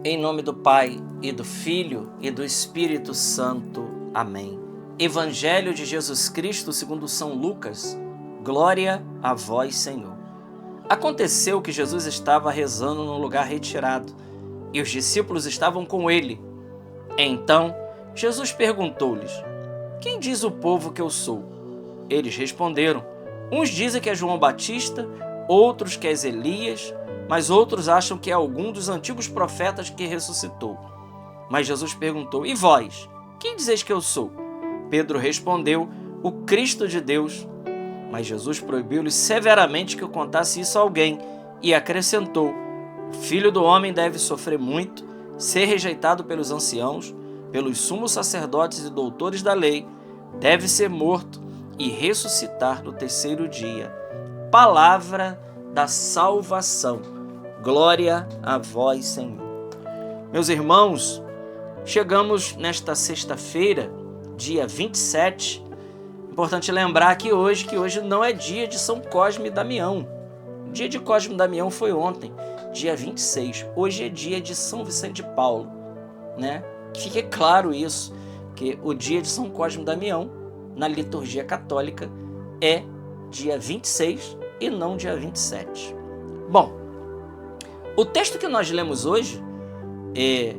Em nome do Pai, e do Filho, e do Espírito Santo. Amém. Evangelho de Jesus Cristo segundo São Lucas. Glória a vós, Senhor. Aconteceu que Jesus estava rezando num lugar retirado, e os discípulos estavam com ele. Então, Jesus perguntou-lhes: Quem diz o povo que eu sou? Eles responderam: Uns dizem que é João Batista, outros que és Elias, mas outros acham que é algum dos antigos profetas que ressuscitou. Mas Jesus perguntou: E vós? Quem dizeis que eu sou? Pedro respondeu: O Cristo de Deus. Mas Jesus proibiu-lhes severamente que eu contasse isso a alguém e acrescentou: O Filho do Homem deve sofrer muito, ser rejeitado pelos anciãos, pelos sumos sacerdotes e doutores da lei, deve ser morto e ressuscitar no terceiro dia. Palavra da salvação. Glória a vós, Senhor. Meus irmãos, chegamos nesta sexta-feira, dia 27. Importante lembrar que hoje não é dia de São Cosme e Damião. O dia de Cosme e Damião foi ontem, dia 26. Hoje é dia de São Vicente de Paulo, né? Que fique claro isso, que o dia de São Cosme e Damião, na liturgia católica, é dia 26 e não dia 27. Bom, o texto que nós lemos hoje é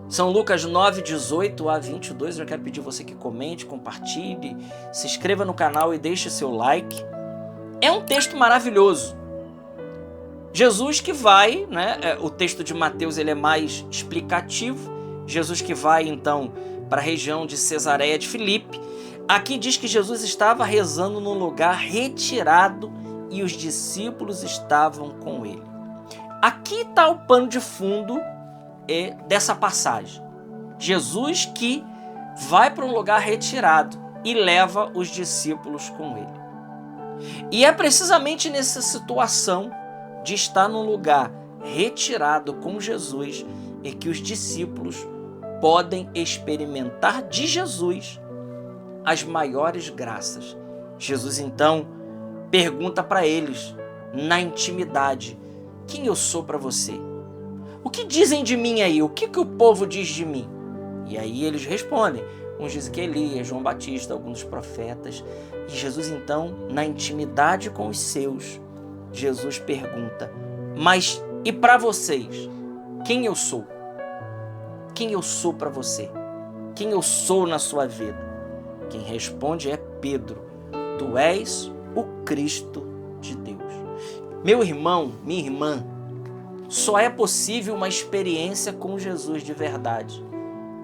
São Lucas 9, 18 a 22. Eu quero pedir você que comente, compartilhe, se inscreva no canal e deixe seu like. É um texto maravilhoso. Jesus que vai, né? O texto de Mateus ele é mais explicativo. Jesus que vai então para a região de Cesareia de Filipe. Aqui diz que Jesus estava rezando num lugar retirado e os discípulos estavam com ele. Aqui está o pano de fundo dessa passagem. Jesus que vai para um lugar retirado e leva os discípulos com ele. E é precisamente nessa situação de estar num lugar retirado com Jesus é que os discípulos podem experimentar de Jesus as maiores graças. Jesus então pergunta para eles na intimidade: Quem eu sou para você? O que dizem de mim aí? O que o povo diz de mim? E aí eles respondem. Uns dizem que é Elias, João Batista, alguns dos profetas. E Jesus então, na intimidade com os seus, Jesus pergunta: Mas e para vocês? Quem eu sou? Quem eu sou para você? Quem eu sou na sua vida? Quem responde é Pedro: Tu és o Cristo de Deus. Meu irmão, minha irmã, só é possível uma experiência com Jesus de verdade.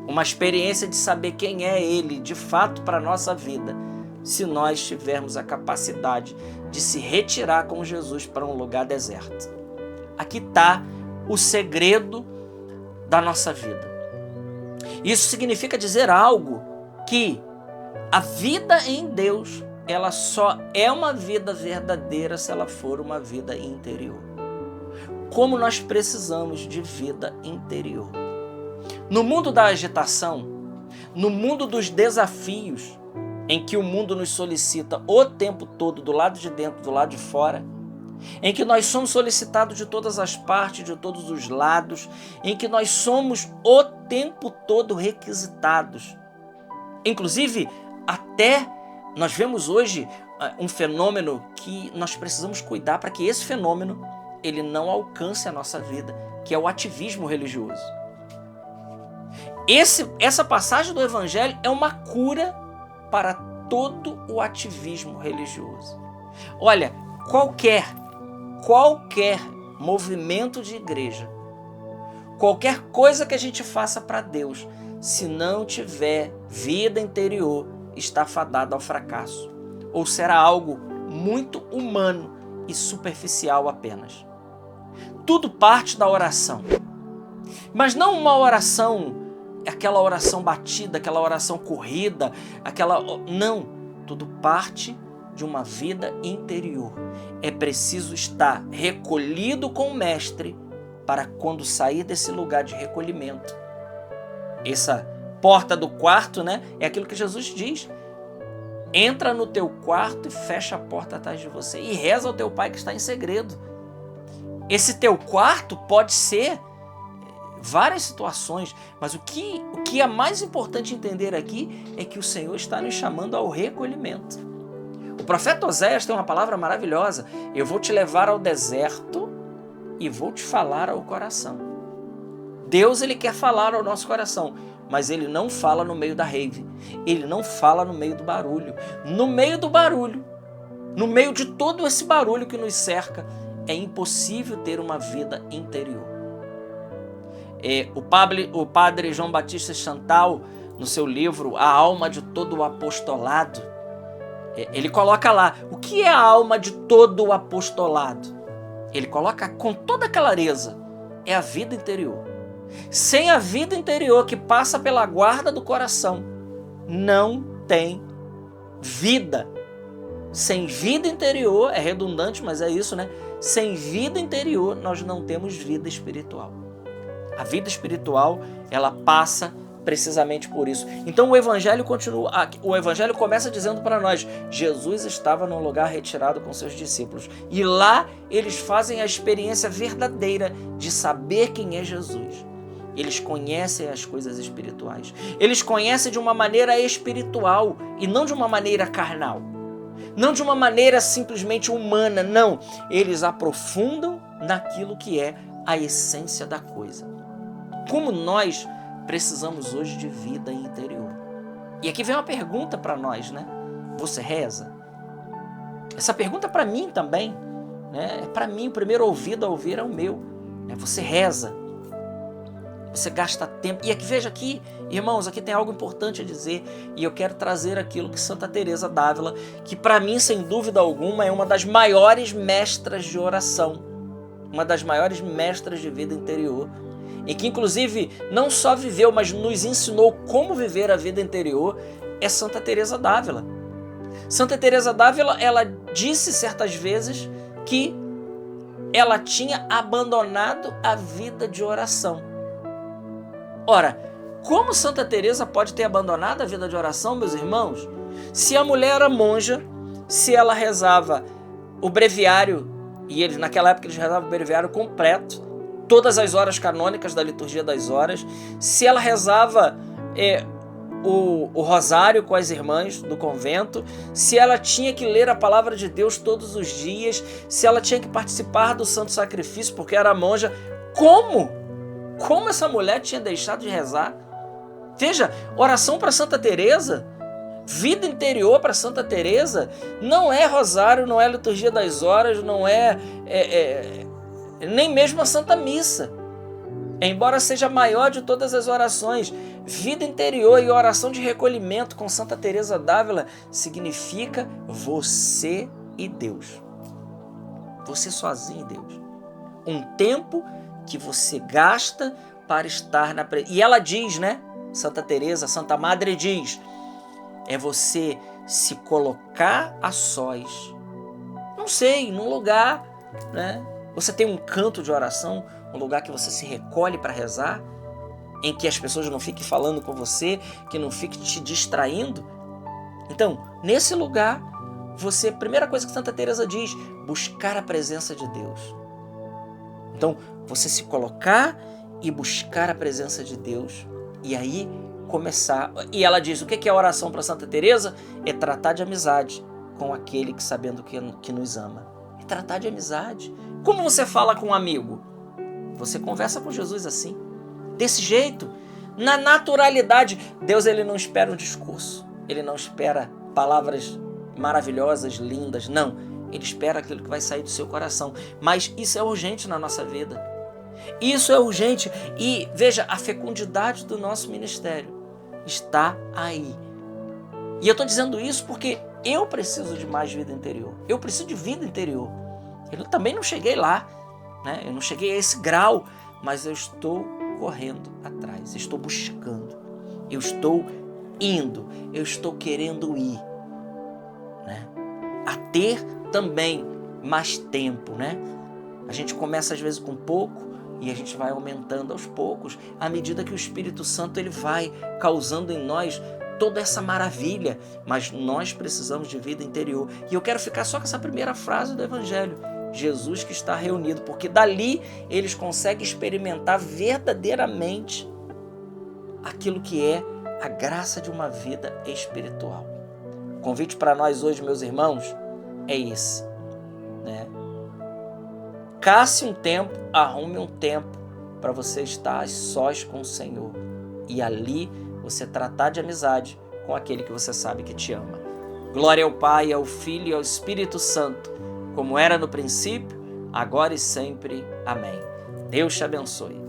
Uma experiência de saber quem é Ele de fato para a nossa vida, se nós tivermos a capacidade de se retirar com Jesus para um lugar deserto. Aqui está o segredo da nossa vida. Isso significa dizer algo que a vida em Deus, ela só é uma vida verdadeira se ela for uma vida interior. Como nós precisamos de vida interior. No mundo da agitação, no mundo dos desafios, em que o mundo nos solicita o tempo todo, do lado de dentro, do lado de fora, em que nós somos solicitados de todas as partes, de todos os lados, em que nós somos o tempo todo requisitados. Inclusive, até nós vemos hoje um fenômeno que nós precisamos cuidar para que esse fenômeno ele não alcance a nossa vida, que é o ativismo religioso. Essa passagem do Evangelho é uma cura para todo o ativismo religioso. Olha, qualquer movimento de igreja, qualquer coisa que a gente faça para Deus, se não tiver vida interior, está fadado ao fracasso, ou será algo muito humano e superficial apenas. Tudo parte da oração, mas não uma oração, aquela oração batida, aquela oração corrida, não, tudo parte de uma vida interior. É preciso estar recolhido com o Mestre para quando sair desse lugar de recolhimento. Essa porta do quarto, né, é aquilo que Jesus diz: entra no teu quarto e fecha a porta atrás de você e reza ao teu Pai que está em segredo. Esse teu quarto pode ser várias situações, mas o que é mais importante entender aqui é que o Senhor está nos chamando ao recolhimento. O profeta Oséias tem uma palavra maravilhosa: eu vou te levar ao deserto e vou te falar ao coração. Deus, ele quer falar ao nosso coração, mas ele não fala no meio da rave, ele não fala no meio do barulho. No meio do barulho, no meio de todo esse barulho que nos cerca, é impossível ter uma vida interior. O padre João Batista Chantal, no seu livro A Alma de Todo o Apostolado, ele coloca lá, o que é a alma de todo o apostolado? Ele coloca com toda clareza, é a vida interior. Sem a vida interior que passa pela guarda do coração, não tem vida. Sem vida interior, é redundante, mas é isso, né? Sem vida interior, nós não temos vida espiritual. A vida espiritual, ela passa precisamente por isso. Então o Evangelho começa dizendo para nós, Jesus estava num lugar retirado com seus discípulos. E lá eles fazem a experiência verdadeira de saber quem é Jesus. Eles conhecem as coisas espirituais. Eles conhecem de uma maneira espiritual e não de uma maneira carnal. Não de uma maneira simplesmente humana, não. Eles aprofundam naquilo que é a essência da coisa. Como nós precisamos hoje de vida interior. E aqui vem uma pergunta para nós, né? Você reza? Essa pergunta é para mim também, né? É para mim, o primeiro ouvido a ouvir é o meu. Você reza? Você gasta tempo. E aqui, veja aqui, irmãos, aqui tem algo importante a dizer, e eu quero trazer aquilo que Santa Teresa d'Ávila, que para mim, sem dúvida alguma, é uma das maiores mestras de oração, uma das maiores mestras de vida interior, e que inclusive não só viveu, mas nos ensinou como viver a vida interior, é Santa Teresa d'Ávila. Santa Teresa d'Ávila, ela disse certas vezes que ela tinha abandonado a vida de oração. Ora, como Santa Teresa pode ter abandonado a vida de oração, meus irmãos? Se a mulher era monja, se ela rezava o breviário, e eles naquela época eles rezavam o breviário completo, todas as horas canônicas da liturgia das horas, se ela rezava o rosário com as irmãs do convento, se ela tinha que ler a palavra de Deus todos os dias, se ela tinha que participar do santo sacrifício porque era monja, como essa mulher tinha deixado de rezar? Veja, oração para Santa Teresa, vida interior para Santa Teresa, não é rosário, não é liturgia das horas, não é nem mesmo a Santa Missa. Embora seja a maior de todas as orações, vida interior e oração de recolhimento com Santa Teresa d'Ávila significa você e Deus. Você sozinho e Deus. Um tempo que você gasta para estar na presença. E ela diz, né? Santa Teresa, Santa Madre diz, é você se colocar a sós, não sei, num lugar, né? Você tem um canto de oração, um lugar que você se recolhe para rezar, em que as pessoas não fiquem falando com você, que não fiquem te distraindo. Então, nesse lugar, você, primeira coisa que Santa Teresa diz, buscar a presença de Deus. Então, você se colocar e buscar a presença de Deus, e aí começar. E ela diz, o que é a oração para Santa Teresa? É tratar de amizade com aquele que sabendo que nos ama. É tratar de amizade. Como você fala com um amigo? Você conversa com Jesus assim, desse jeito, na naturalidade. Deus, ele não espera um discurso, ele não espera palavras maravilhosas, lindas, não. Ele espera aquilo que vai sair do seu coração. Mas isso é urgente na nossa vida. Isso é urgente. E veja, a fecundidade do nosso ministério está aí. E eu estou dizendo isso porque eu preciso de mais vida interior. Eu preciso de vida interior. Eu também não cheguei lá, né? Eu não cheguei a esse grau, mas eu estou correndo atrás, estou buscando, eu estou indo, eu estou querendo ir, né? A ter também mais tempo, né? A gente começa às vezes com pouco e a gente vai aumentando aos poucos, à medida que o Espírito Santo ele vai causando em nós toda essa maravilha, mas nós precisamos de vida interior. E eu quero ficar só com essa primeira frase do Evangelho. Jesus que está reunido, porque dali eles conseguem experimentar verdadeiramente aquilo que é a graça de uma vida espiritual. O convite para nós hoje, meus irmãos, é esse, né? Casse um tempo, arrume um tempo para você estar a sós com o Senhor e ali você tratar de amizade com aquele que você sabe que te ama. Glória ao Pai, ao Filho e ao Espírito Santo, como era no princípio, agora e sempre. Amém. Deus te abençoe.